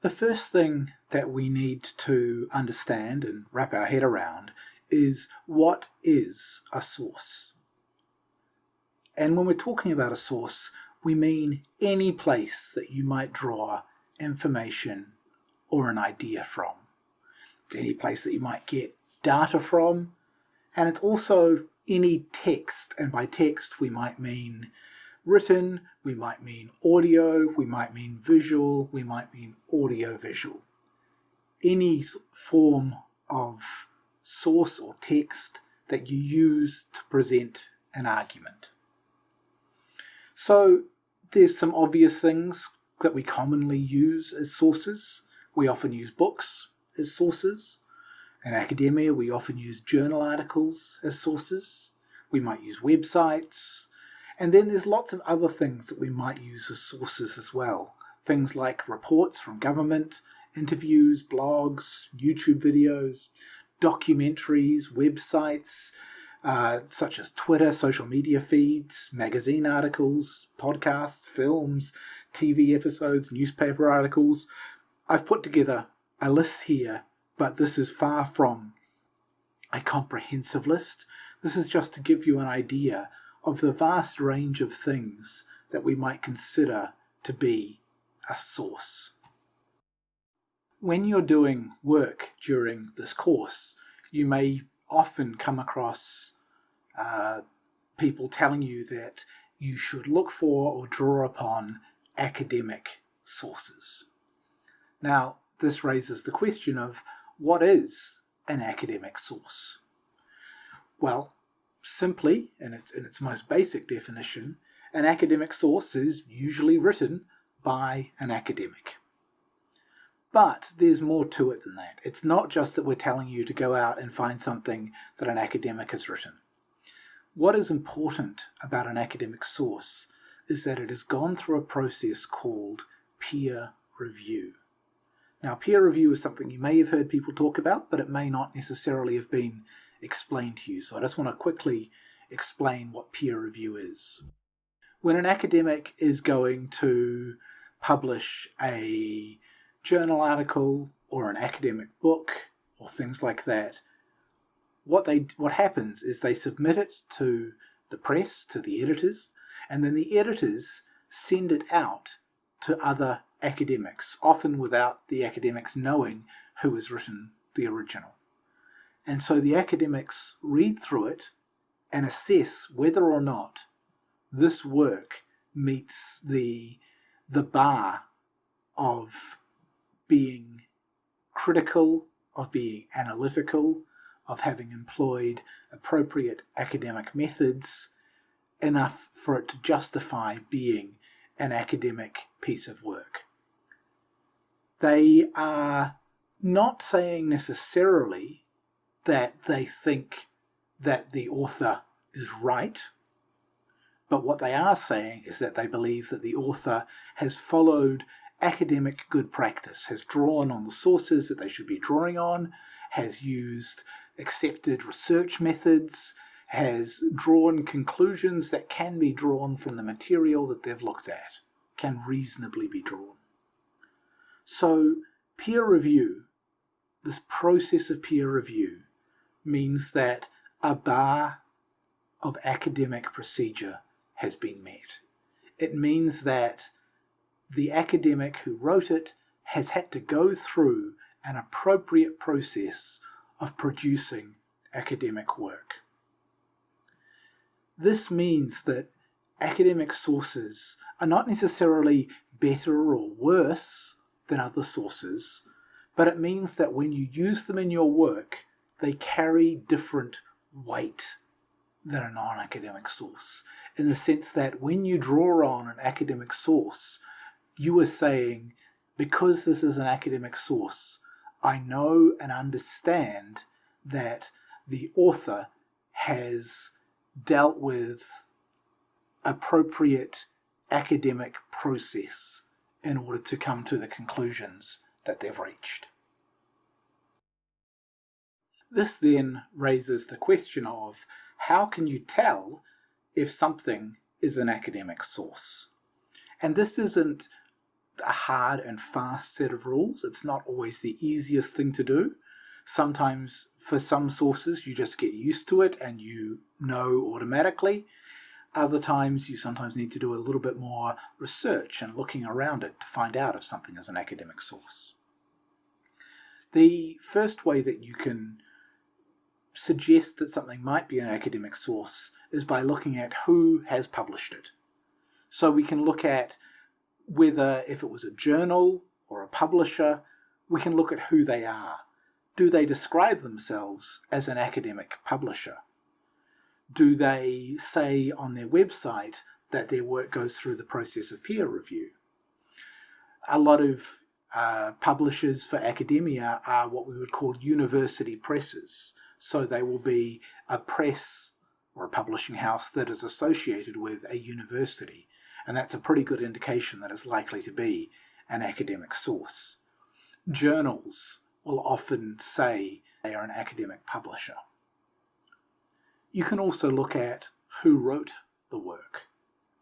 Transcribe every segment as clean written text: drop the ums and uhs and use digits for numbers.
The first thing that we need to understand and wrap our head around is what is a source. And when we're talking about a source, we mean any place that you might draw information or an idea from. It's any place that you might get data from, and it's also any text, and by text we might mean written, we might mean audio, we might mean visual, we might mean audio-visual. Any form of source or text that you use to present an argument. So there's some obvious things that we commonly use as sources. We often use books as sources. In academia, we often use journal articles as sources. We might use websites. And then there's lots of other things that we might use as sources as well. Things like reports from government, interviews, blogs, YouTube videos, documentaries, websites, such as Twitter, social media feeds, magazine articles, podcasts, films, TV episodes, newspaper articles. I've put together a list here, but this is far from a comprehensive list. This is just to give you an idea of the vast range of things that we might consider to be a source. When you're doing work during this course, you may often come across people telling you that you should look for or draw upon academic sources. Now, this raises the question of what is an academic source? Well, simply, in its most basic definition, an academic source is usually written by an academic. But there's more to it than that. It's not just that we're telling you to go out and find something that an academic has written. What is important about an academic source is that it has gone through a process called peer review. Now, peer review is something you may have heard people talk about, but it may not necessarily have been explained to you. So I just want to quickly explain what peer review is. When an academic is going to publish a journal article or an academic book or things like that, what happens is they submit it to the press, to the editors, and then the editors send it out to other academics, often without the academics knowing who has written the original. And so the academics read through it and assess whether or not this work meets the bar of being critical, of being analytical, of having employed appropriate academic methods, enough for it to justify being an academic piece of work. They are not saying necessarily that they think that the author is right, but what they are saying is that they believe that the author has followed academic good practice, has drawn on the sources that they should be drawing on, has used accepted research methods, has drawn conclusions that can be drawn from the material that they've looked at, can reasonably be drawn. So peer review, this process of peer review, means that a bar of academic procedure has been met. It means that the academic who wrote it has had to go through an appropriate process of producing academic work. This means that academic sources are not necessarily better or worse than other sources, but it means that when you use them in your work, they carry different weight than a non-academic source, in the sense that when you draw on an academic source, you are saying, because this is an academic source, I know and understand that the author has dealt with appropriate academic process in order to come to the conclusions that they've reached. This then raises the question of how can you tell if something is an academic source? And this isn't a hard and fast set of rules. It's not always the easiest thing to do. Sometimes for some sources you just get used to it and you know automatically. Other times you sometimes need to do a little bit more research and looking around it to find out if something is an academic source. The first way that you can suggest that something might be an academic source is by looking at who has published it. So we can look at whether, if it was a journal or a publisher, we can look at who they are. Do they describe themselves as an academic publisher? Do they say on their website that their work goes through the process of peer review? A lot of publishers for academia are what we would call university presses. So they will be a press or a publishing house that is associated with a university. And that's a pretty good indication that it's likely to be an academic source. Journals will often say they are an academic publisher. You can also look at who wrote the work.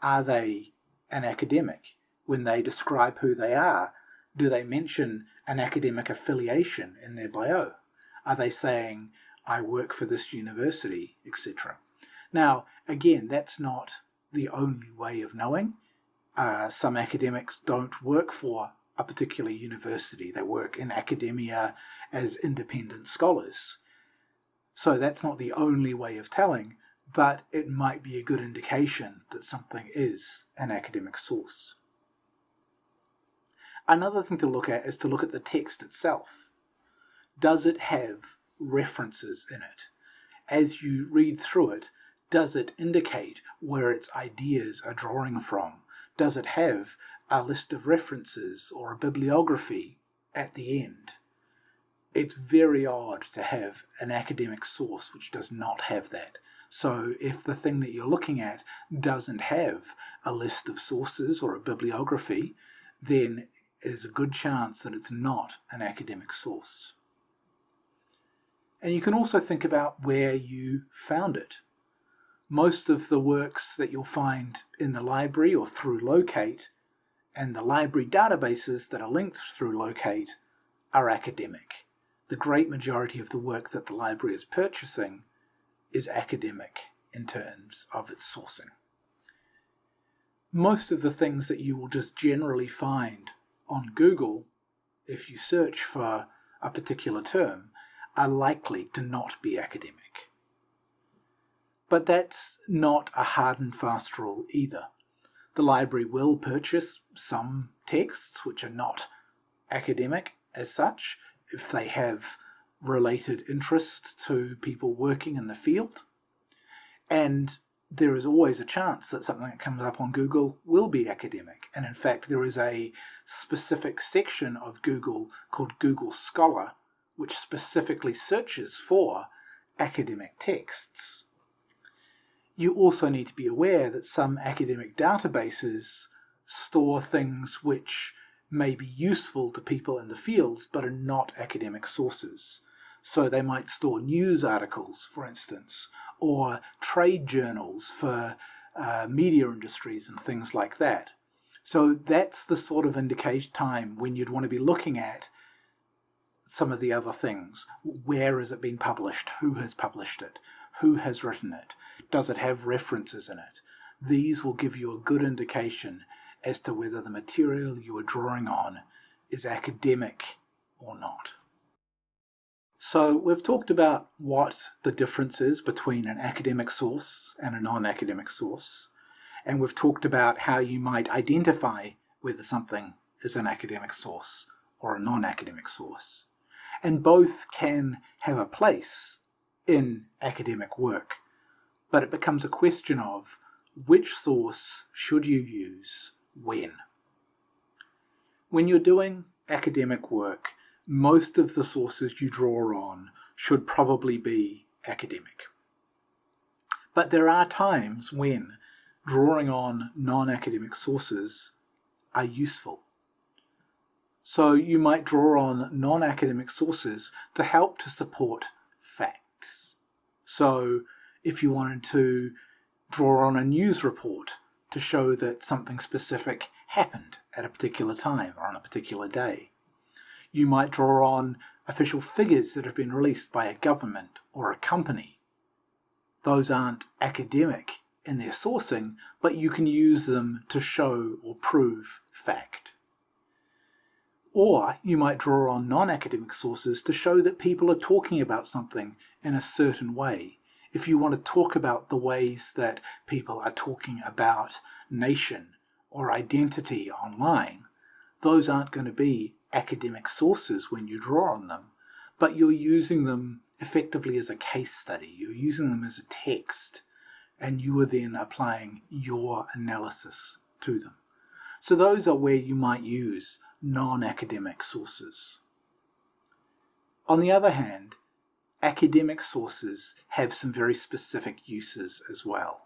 Are they an academic? When they describe who they are, do they mention an academic affiliation in their bio? Are they saying, I work for this university, etc.? Now, again, that's not the only way of knowing. Some academics don't work for a particular university. They work in academia as independent scholars. So that's not the only way of telling, but it might be a good indication that something is an academic source. Another thing to look at is to look at the text itself. Does it have references in it? As you read through it, does it indicate where its ideas are drawing from? Does it have a list of references or a bibliography at the end? It's very odd to have an academic source which does not have that. So if the thing that you're looking at doesn't have a list of sources or a bibliography, then there's a good chance that it's not an academic source. And you can also think about where you found it. Most of the works that you'll find in the library or through Locate, and the library databases that are linked through Locate, are academic. The great majority of the work that the library is purchasing is academic in terms of its sourcing. Most of the things that you will just generally find on Google, if you search for a particular term, are likely to not be academic. But that's not a hard and fast rule either. The library will purchase some texts which are not academic as such, if they have related interest to people working in the field. And there is always a chance that something that comes up on Google will be academic. And in fact, there is a specific section of Google called Google Scholar, which specifically searches for academic texts. You also need to be aware that some academic databases store things which may be useful to people in the field but are not academic sources. So they might store news articles, for instance, or trade journals for media industries and things like that. So that's the sort of indication time when you'd want to be looking at some of the other things. Where has it been published? Who has published it? Who has written it? Does it have references in it? These will give you a good indication as to whether the material you are drawing on is academic or not. So we've talked about what the difference is between an academic source and a non-academic source, and we've talked about how you might identify whether something is an academic source or a non-academic source. And both can have a place in academic work, but it becomes a question of which source should you use when. When you're doing academic work, most of the sources you draw on should probably be academic. But there are times when drawing on non-academic sources are useful. So you might draw on non-academic sources to help to support facts. So if you wanted to draw on a news report to show that something specific happened at a particular time or on a particular day. You might draw on official figures that have been released by a government or a company. Those aren't academic in their sourcing, but you can use them to show or prove fact. Or you might draw on non-academic sources to show that people are talking about something in a certain way. If you want to talk about the ways that people are talking about nation or identity online, those aren't going to be academic sources when you draw on them, but you're using them effectively as a case study. You're using them as a text, and you are then applying your analysis to them. So those are where you might use non-academic sources. On the other hand, academic sources have some very specific uses as well.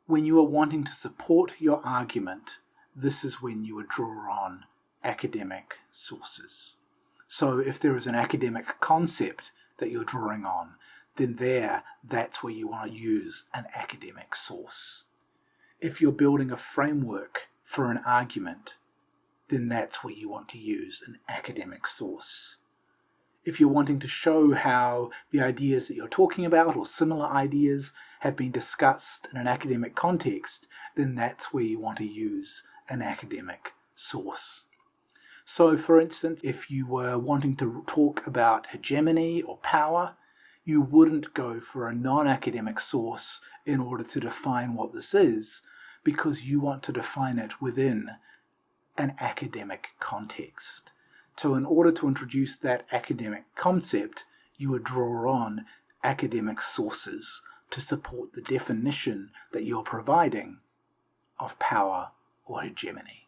When you are wanting to support your argument, this is when you would draw on academic sources. So if there is an academic concept that you're drawing on, then that's where you want to use an academic source. If you're building a framework for an argument, then that's where you want to use an academic source. If you're wanting to show how the ideas that you're talking about or similar ideas have been discussed in an academic context, then that's where you want to use an academic source. So, for instance, if you were wanting to talk about hegemony or power, you wouldn't go for a non-academic source in order to define what this is, because you want to define it within an academic context. So in order to introduce that academic concept, you would draw on academic sources to support the definition that you're providing of power or hegemony.